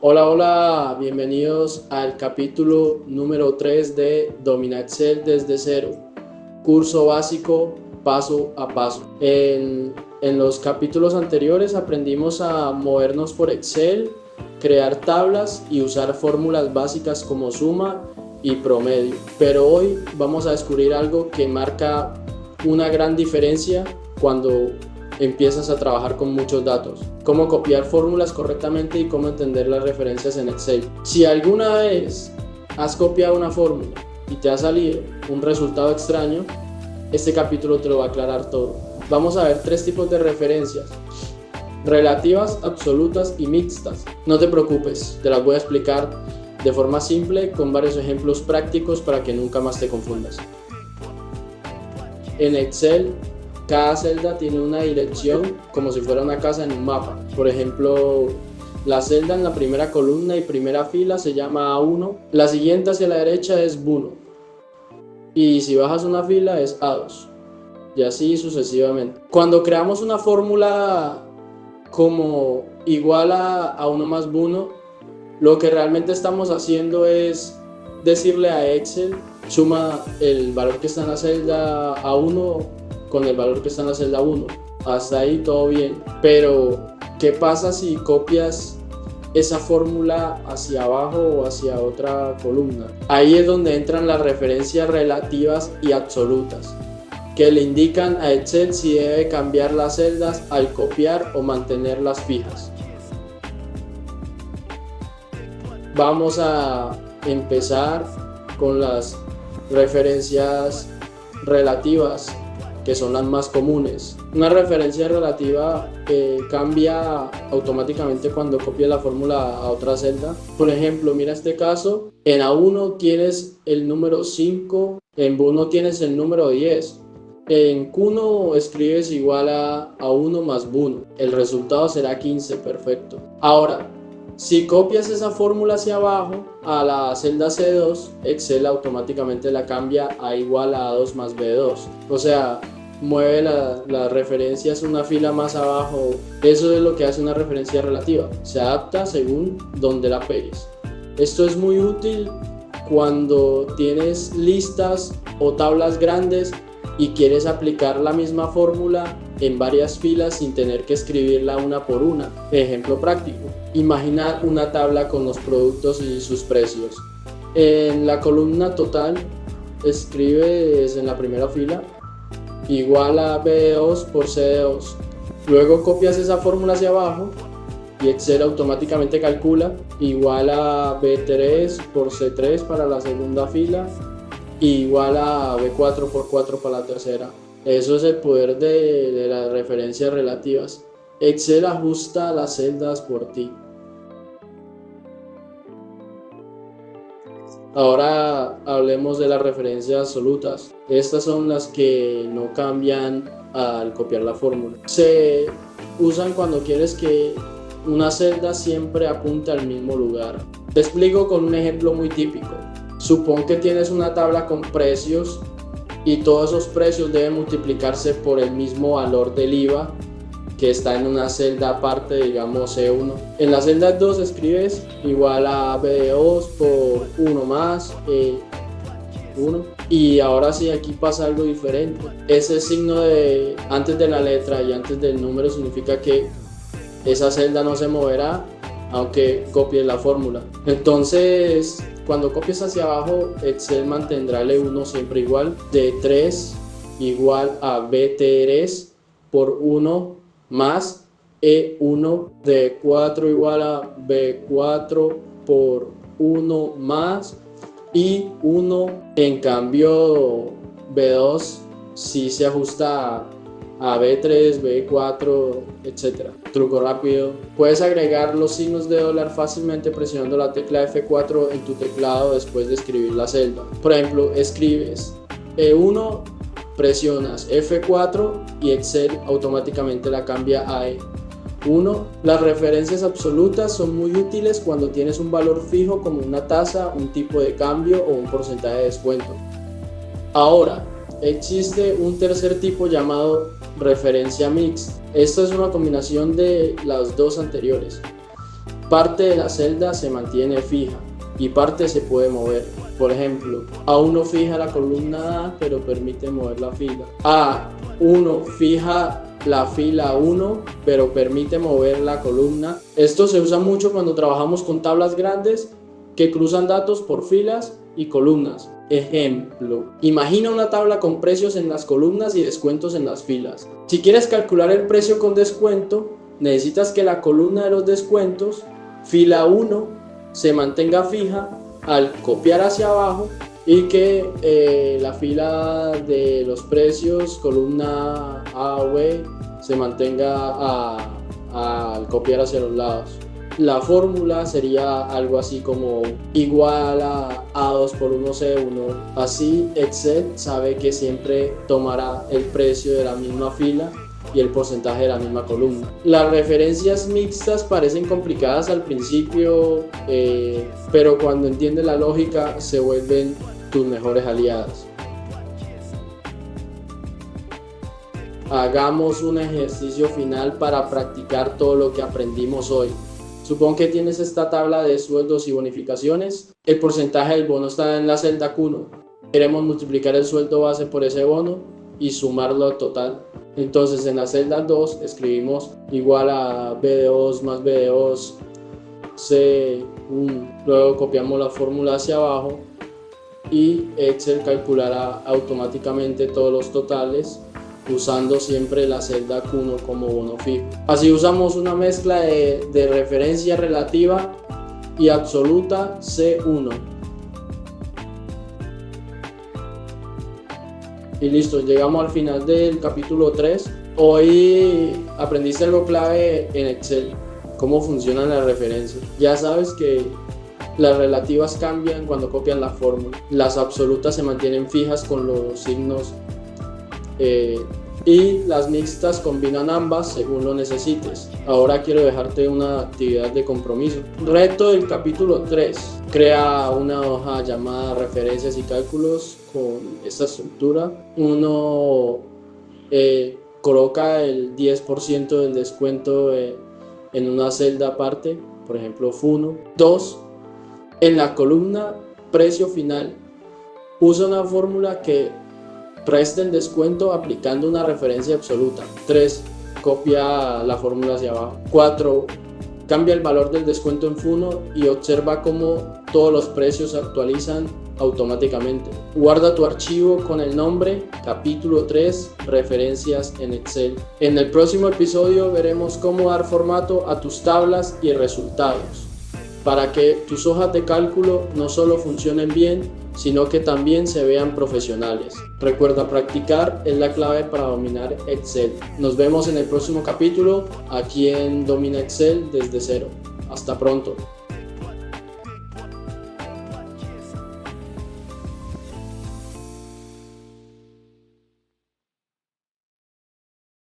Hola, hola, bienvenidos al capítulo número 3 de Domina Excel desde cero, curso básico paso a paso. En los capítulos anteriores aprendimos a movernos por Excel, crear tablas y usar fórmulas básicas como suma y promedio. Pero hoy vamos a descubrir algo que marca una gran diferencia cuando empiezas a trabajar con muchos datos, cómo copiar fórmulas correctamente y cómo entender las referencias en Excel. Si alguna vez has copiado una fórmula y te ha salido un resultado extraño, este capítulo te lo va a aclarar todo. Vamos a ver tres tipos de referencias: relativas, absolutas y mixtas. No te preocupes, te las voy a explicar de forma simple con varios ejemplos prácticos para que nunca más te confundas. En Excel, cada celda tiene una dirección como si fuera una casa en un mapa. Por ejemplo, la celda en la primera columna y primera fila se llama A1, la siguiente hacia la derecha es B1 y si bajas una fila es A2 y así sucesivamente. Cuando creamos una fórmula como igual a A1 más B1, lo que realmente estamos haciendo es decirle a Excel: suma el valor que está en la celda A1 con el valor que está en la celda 1. Hasta ahí todo bien. Pero, ¿qué pasa si copias esa fórmula hacia abajo o hacia otra columna? Ahí es donde entran las referencias relativas y absolutas, que le indican a Excel si debe cambiar las celdas al copiar o mantenerlas fijas. Vamos a empezar con las referencias relativas, que son las más comunes. Una referencia relativa cambia automáticamente cuando copias la fórmula a otra celda. Por ejemplo, mira este caso: en A1 tienes el número 5, en B1 tienes el número 10. En Q1 escribes igual a A1 más B1, el resultado será 15, perfecto. Ahora, si copias esa fórmula hacia abajo a la celda C2, Excel automáticamente la cambia a igual a A2 más B2. O sea, mueve las referencias una fila más abajo. Eso es lo que hace una referencia relativa. Se adapta según donde la pegues. Esto es muy útil cuando tienes listas o tablas grandes y quieres aplicar la misma fórmula en varias filas sin tener que escribirla una por una. Ejemplo práctico: imagina una tabla con los productos y sus precios. En la columna total escribes en la primera fila igual a B2 por C2. Luego copias esa fórmula hacia abajo y Excel automáticamente calcula igual a B3 por C3 para la segunda fila y igual a B4 por 4 para la tercera. Eso es el poder de las referencias relativas. Excel ajusta las celdas por ti. Ahora hablemos de las referencias absolutas. Estas son las que no cambian al copiar la fórmula. Se usan cuando quieres que una celda siempre apunte al mismo lugar. Te explico con un ejemplo muy típico. Supón que tienes una tabla con precios y todos esos precios deben multiplicarse por el mismo valor del IVA que está en una celda aparte, digamos C1. En la celda 2 escribes igual a B2 por 1 más E1. Y ahora sí, aquí pasa algo diferente. Ese signo de antes de la letra y antes del número significa que esa celda no se moverá aunque copies la fórmula. Entonces, cuando copies hacia abajo, Excel mantendrá el E1 siempre igual. D3 igual a B3 por 1 más E1. D4 igual a B4 por 1 más y 1. En cambio, B2 sí se ajusta a B3, B4, etc. Truco rápido: puedes agregar los signos de dólar fácilmente presionando la tecla F4 en tu teclado después de escribir la celda. Por ejemplo, escribes E1, presionas F4 y Excel automáticamente la cambia a E1. Las referencias absolutas son muy útiles cuando tienes un valor fijo como una tasa, un tipo de cambio o un porcentaje de descuento. Ahora, existe un tercer tipo llamado referencia mixta. Esta es una combinación de las dos anteriores. Parte de la celda se mantiene fija y parte se puede mover. Por ejemplo, A1 fija la columna A, pero permite mover la fila. A1 fija la fila 1, pero permite mover la columna. Esto se usa mucho cuando trabajamos con tablas grandes que cruzan datos por filas y columnas. Ejemplo, imagina una tabla con precios en las columnas y descuentos en las filas. Si quieres calcular el precio con descuento, necesitas que la columna de los descuentos, fila 1, se mantenga fija al copiar hacia abajo y que la fila de los precios, columna A o B, se mantenga al copiar hacia los lados. La fórmula sería algo así como igual a A2 por 1C1. Así Excel sabe que siempre tomará el precio de la misma fila y el porcentaje de la misma columna. Las referencias mixtas parecen complicadas al principio, pero cuando entiendes la lógica se vuelven tus mejores aliadas. Hagamos un ejercicio final para practicar todo lo que aprendimos hoy. Supón que tienes esta tabla de sueldos y bonificaciones. El porcentaje del bono está en la celda Q1. Queremos multiplicar el sueldo base por ese bono y sumarlo al total. Entonces en la celda 2 escribimos igual a B2 más B2 C1. Luego copiamos la fórmula hacia abajo y Excel calculará automáticamente todos los totales usando siempre la celda Q1 como bono fijo. Así usamos una mezcla de referencia relativa y absoluta C1. Y listo, llegamos al final del capítulo 3. Hoy aprendiste algo clave en Excel, cómo funcionan las referencias. Ya sabes que las relativas cambian cuando copian la fórmula. Las absolutas se mantienen fijas con los signos y las mixtas combinan ambas según lo necesites. Ahora quiero dejarte una actividad de compromiso. Reto del capítulo 3. Crea una hoja llamada referencias y cálculos con esta estructura. Uno, coloca el 10% del descuento en una celda aparte, por ejemplo F1. 2, en la columna precio final, usa una fórmula que resta el descuento aplicando una referencia absoluta. 3, copia la fórmula hacia abajo. 4, cambia el valor del descuento en F1 y observa cómo todos los precios se actualizan automáticamente. Guarda tu archivo con el nombre capítulo 3 referencias en Excel. En el próximo episodio veremos cómo dar formato a tus tablas y resultados para que tus hojas de cálculo no solo funcionen bien, sino que también se vean profesionales. Recuerda, practicar es la clave para dominar Excel. Nos vemos en el próximo capítulo aquí en Domina Excel desde cero. Hasta pronto.